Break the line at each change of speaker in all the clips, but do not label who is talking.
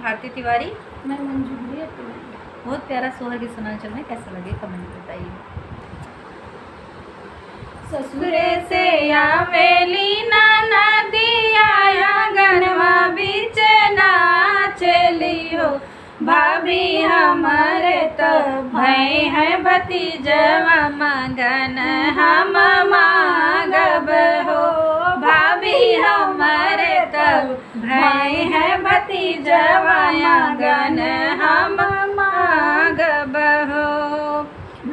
भारती तिवारी।
मैं मंजू भैया।
बहुत प्यारा सोहर की सुनाना चल रहा है, कैसा लगे कमेंट में बताइए।
ससुरे से आवेली नदिया गनवा बीच नाचली हो, भाभी हमारे तो भई है भतीजवा मगन हम मांगब हो, भाभी हमारे तो भई है भतीजवा मगन हम मांगब हो।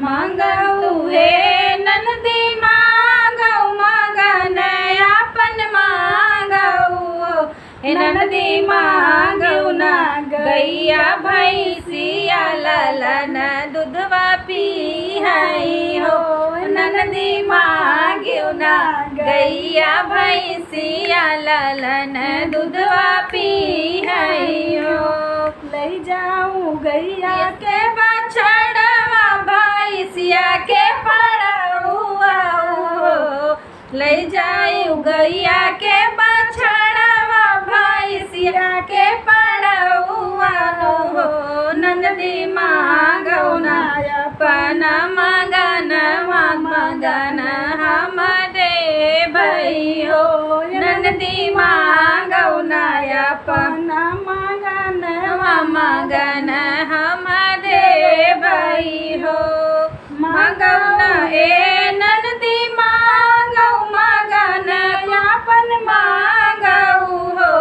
मांगू हे ननदी मांगऊ मगन अपन मांगऊ, हे ननदी मांगऊ ना गैया भैंसिया ललन दूधवा पिहाई हो, ननदी मांगऊ ना गैया भैंसिया ललन दूधवा पिहाई हो। ले जाऊं गैया के बछड़वा भैंसिया के पड़ौआ हो, ले जाऊं गैया के बछड़वा भैंसिया के पड़ौआ हो, नंदी मांगौ ना अपन मगन मगन हम दे भई हो, नंदी मांगौ ना अपन मगन मगन हम दे भई हो। मांगौ ना ए नंदी मांगौ मगन अपन मांगौ हो,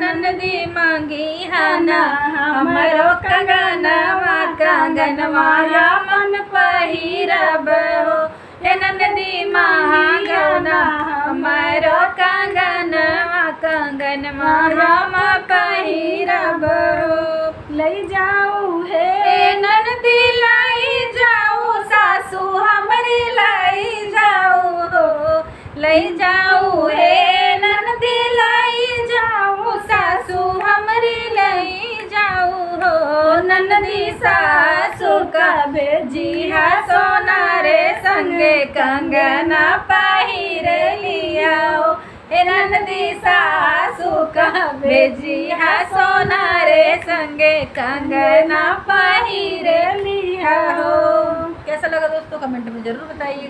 नंदी मांगी हना हमरो कंगनवा कंगनवा मन पहिरब हो, हे नंदी मांगौ ना हमरो कंगनवा कंगनवा हम पहिरब हो। ले जाऊं हे ननदी लाई जाऊं सासू हमरी लाई जाऊं हो, ले जाऊं हे ननदी लाई जाऊं सासू हमरी लाई जाऊं हो, ननदी सासू का भेजी है सोना रे संगे कंगना पहिर लियाओ, हे ननदी सासू का भेजी है सोना रे संगे कंगना पहिर लिया हो।
कैसा लगा दोस्तों कमेंट में जरूर बताइए।